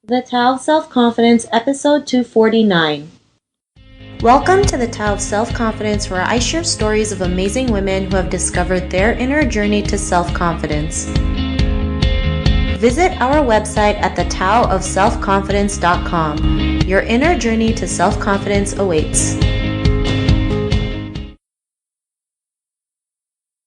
The Tao of Self-Confidence, Episode 249. Welcome to the Tao of Self-Confidence, where I share stories of amazing women who have discovered their inner journey to self-confidence. Visit our website at thetaoofselfconfidence.com. Your inner journey to self-confidence awaits.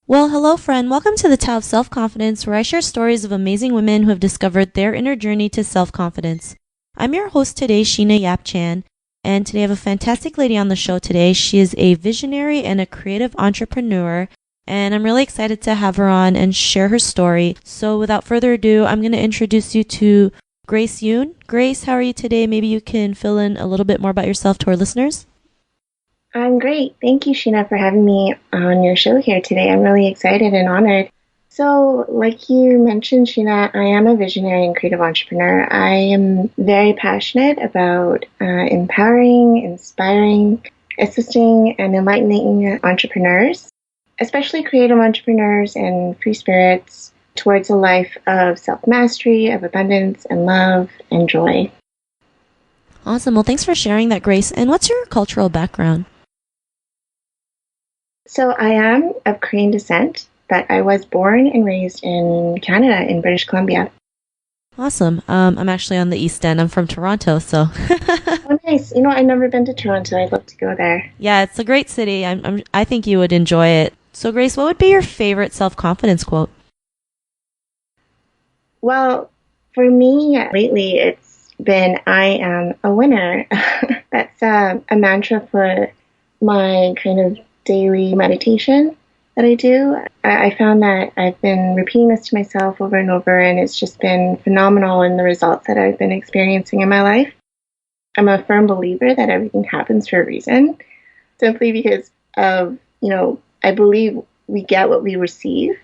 Well, hello friend. Welcome to the Tao of Self-Confidence, where I share stories of amazing women who have discovered their inner journey to self-confidence. I'm your host today, Sheena Yap Chan, and today I have a fantastic lady on the show today. She is a visionary and a creative entrepreneur, and I'm really excited to have her on and share her story. So without further ado, I'm going to introduce you to Grace Yoon. Grace, how are you today? Maybe you can fill in a little bit more about yourself to our listeners. I'm great. Thank you, Sheena, for having me on your show here today. I'm really excited and honored. So, like you mentioned, Sheena, I am a visionary and creative entrepreneur. I am very passionate about empowering, inspiring, assisting, and enlightening entrepreneurs, especially creative entrepreneurs and free spirits, towards a life of self-mastery, of abundance and love and joy. Awesome. Well, thanks for sharing that, Grace. And what's your cultural background? So I am of Korean descent, but I was born and raised in Canada, in British Columbia. Awesome. I'm actually on the East End. I'm from Toronto, so. Oh, nice. You know, I've never been to Toronto. I'd love to go there. Yeah, it's a great city. I think you would enjoy it. So, Grace, what would be your favorite self-confidence quote? Well, for me, lately, it's been, I am a winner. That's a mantra for my kind of daily meditation that I do. I found that I've been repeating this to myself over and over, and it's just been phenomenal in the results that I've been experiencing in my life. I'm a firm believer that everything happens for a reason, simply because of, I believe we get what we receive,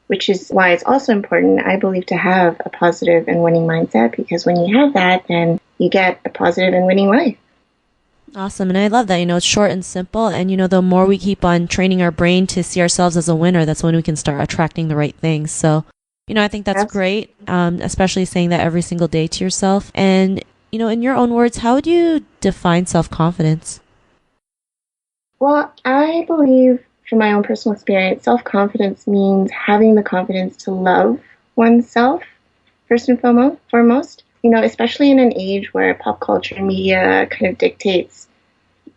which is why it's also important, I believe, to have a positive and winning mindset, because when you have that, then you get a positive and winning life. Awesome. And I love that, it's short and simple. And, the more we keep on training our brain to see ourselves as a winner, that's when we can start attracting the right things. So, I think that's great, especially saying that every single day to yourself. And, in your own words, how would you define self-confidence? Well, I believe, from my own personal experience, self-confidence means having the confidence to love oneself, first and foremost. Especially in an age where pop culture and media kind of dictates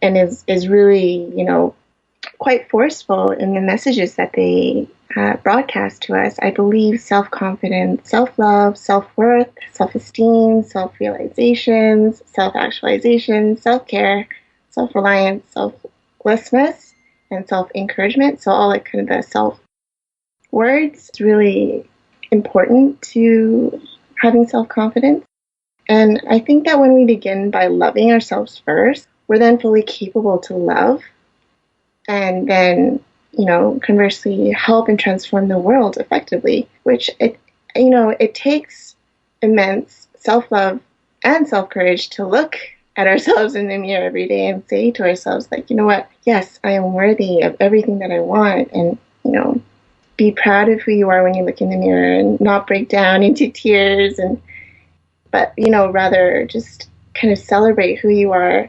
and is really, quite forceful in the messages that they broadcast to us. I believe self-confidence, self-love, self-worth, self-esteem, self-realizations, self-actualization, self-care, self-reliance, selflessness, and self-encouragement. So all like kind of the self words is really important to having self-confidence. And I think that when we begin by loving ourselves first, we're then fully capable to love and then, conversely help and transform the world effectively, which it takes immense self-love and self-courage to look at ourselves in the mirror every day and say to ourselves, like, you know what, yes, I am worthy of everything that I want, and, be proud of who you are when you look in the mirror and not break down into tears but rather just kind of celebrate who you are.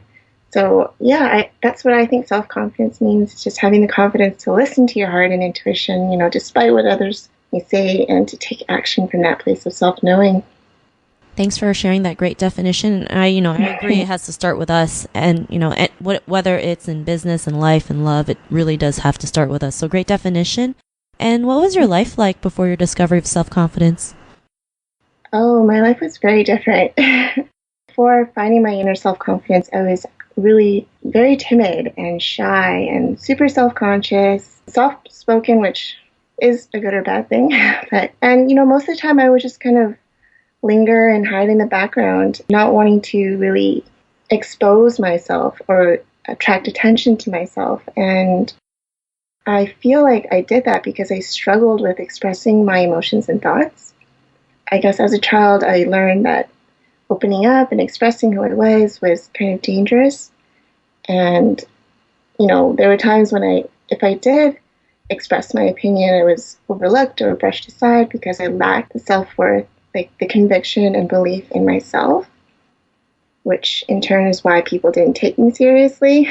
So yeah, that's what I think self-confidence means. It's just having the confidence to listen to your heart and intuition, despite what others may say, and to take action from that place of self-knowing. Thanks for sharing that great definition. I agree. It has to start with us, and whether it's in business and life and love, it really does have to start with us. So great definition. And what was your life like before your discovery of self-confidence? Oh, my life was very different. Before finding my inner self-confidence, I was really very timid and shy and super self-conscious, soft-spoken, which is a good or bad thing. And most of the time I would just kind of linger and hide in the background, not wanting to really expose myself or attract attention to myself. And I feel like I did that because I struggled with expressing my emotions and thoughts. I guess as a child, I learned that opening up and expressing who I was kind of dangerous. And, there were times when if I did express my opinion, I was overlooked or brushed aside because I lacked the self-worth like the conviction and belief in myself, which in turn is why people didn't take me seriously.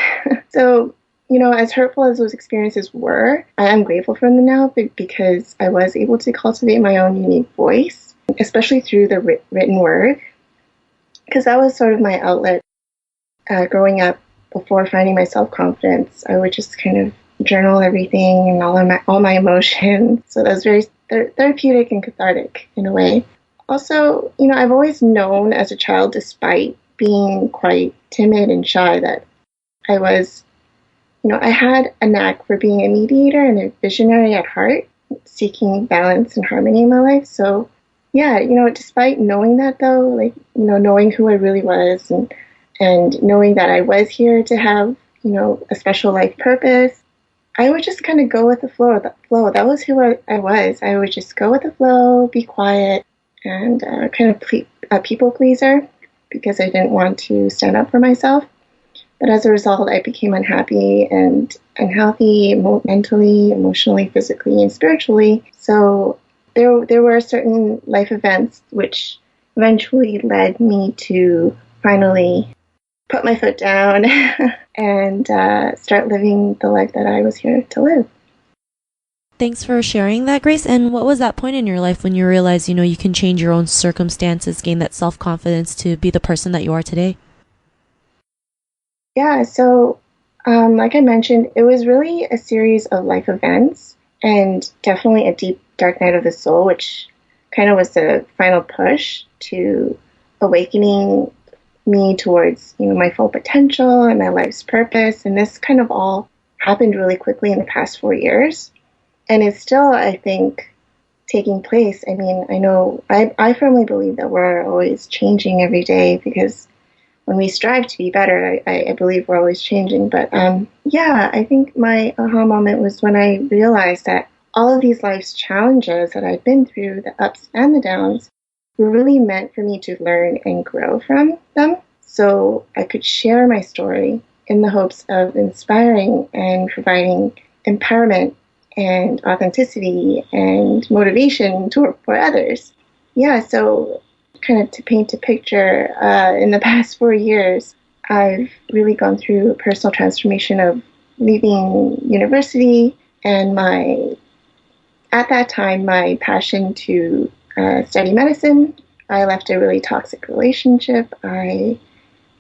So, as hurtful as those experiences were, I am grateful for them now because I was able to cultivate my own unique voice, especially through the written word, because that was sort of my outlet growing up. Before finding my self-confidence, I would just kind of journal everything and all my emotions. So that was very therapeutic and cathartic in a way. Also, I've always known as a child, despite being quite timid and shy, that I was, I had a knack for being a mediator and a visionary at heart, seeking balance and harmony in my life. So yeah, despite knowing that though, like, knowing who I really was and knowing that I was here to have, a special life purpose, I would just kind of go with the flow. That was who I was. I would just go with the flow, be quiet, and kind of a people pleaser because I didn't want to stand up for myself. But as a result, I became unhappy and unhealthy mentally, emotionally, physically, and spiritually. So there were certain life events which eventually led me to finally put my foot down and start living the life that I was here to live. Thanks for sharing that, Grace. And what was that point in your life when you realized, you can change your own circumstances, gain that self-confidence to be the person that you are today? Yeah, so like I mentioned, it was really a series of life events and definitely a deep, dark night of the soul, which kind of was the final push to awakening me towards, my full potential and my life's purpose. And this kind of all happened really quickly in the past 4 years. And it's still, I think, taking place. I mean, I firmly believe that we're always changing every day because when we strive to be better, I believe we're always changing. But yeah, I think my aha moment was when I realized that all of these life's challenges that I've been through, the ups and the downs, were really meant for me to learn and grow from them. So I could share my story in the hopes of inspiring and providing empowerment and authenticity and motivation for others. Yeah, so kind of to paint a picture, in the past 4 years, I've really gone through a personal transformation of leaving university and at that time, my passion to study medicine. I left a really toxic relationship. I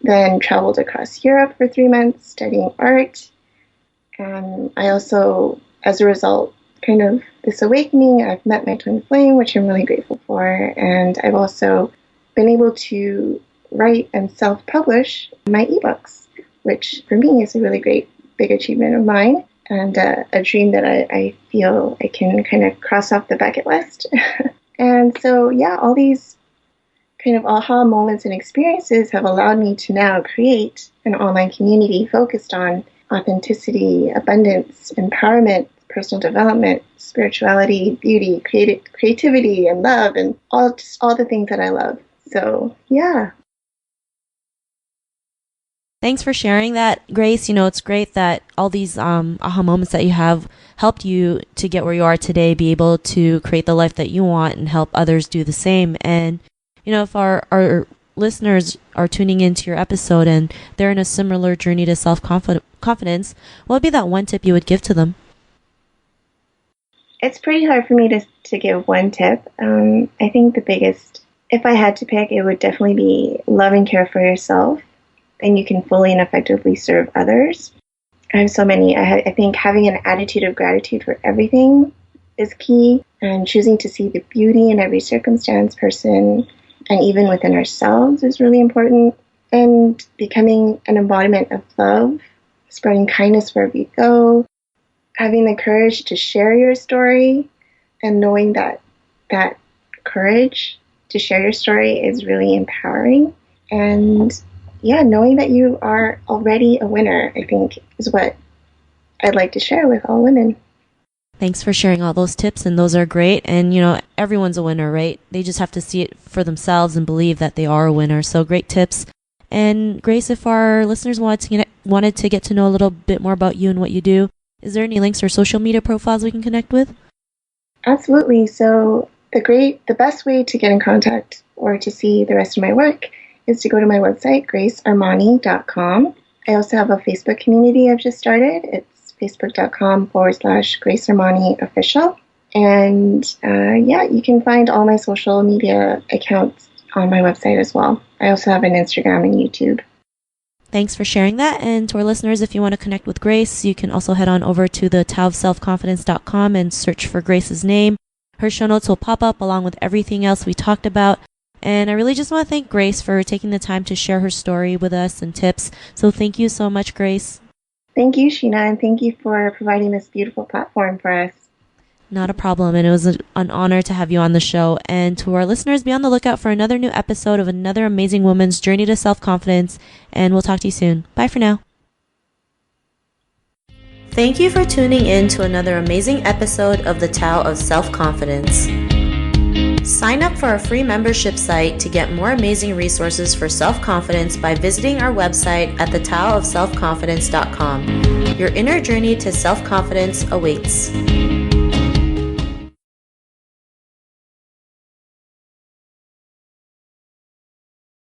then traveled across Europe for 3 months studying art. And I also, as a result, kind of this awakening, I've met my twin flame, which I'm really grateful for. And I've also been able to write and self-publish my ebooks, which for me is a really great, big achievement of mine and a dream that I feel I can kind of cross off the bucket list. And so, yeah, all these kind of aha moments and experiences have allowed me to now create an online community focused on authenticity, abundance, empowerment, personal development, spirituality, beauty, creativity, and love, and all the things that I love. So, yeah. Thanks for sharing that, Grace. It's great that all these aha moments that you have helped you to get where you are today, be able to create the life that you want and help others do the same. And, if our listeners are tuning into your episode and they're in a similar journey to self-confidence, what would be that one tip you would give to them? It's pretty hard for me to give one tip. I think the biggest, if I had to pick, it would definitely be love and care for yourself. And you can fully and effectively serve others. I have so many. I think having an attitude of gratitude for everything is key, and choosing to see the beauty in every circumstance, person, and even within ourselves is really important. And becoming an embodiment of love, spreading kindness wherever you go, having the courage to share your story, and knowing that courage to share your story is really empowering. And yeah, knowing that you are already a winner, I think, is what I'd like to share with all women. Thanks for sharing all those tips, and those are great. And, everyone's a winner, right? They just have to see it for themselves and believe that they are a winner. So great tips. And Grace, if our listeners wanted to get to know a little bit more about you and what you do, is there any links or social media profiles we can connect with? Absolutely. So The best way to get in contact or to see the rest of my work is to go to my website, gracearmani.com. I also have a Facebook community I've just started. It's facebook.com/Grace Armani Official. And you can find all my social media accounts on my website as well. I also have an Instagram and YouTube. Thanks for sharing that. And to our listeners, if you want to connect with Grace, you can also head on over to the taoofselfconfidence.com and search for Grace's name. Her show notes will pop up along with everything else we talked about. And I really just want to thank Grace for taking the time to share her story with us and tips. So thank you so much, Grace. Thank you, Sheena, and thank you for providing this beautiful platform for us. Not a problem, and it was an honor to have you on the show. And to our listeners, be on the lookout for another new episode of another amazing woman's journey to self-confidence, and we'll talk to you soon. Bye for now. Thank you for tuning in to another amazing episode of the Tao of Self-Confidence. Sign up for our free membership site to get more amazing resources for self-confidence by visiting our website at thetaoofselfconfidence.com. Your inner journey to self-confidence awaits.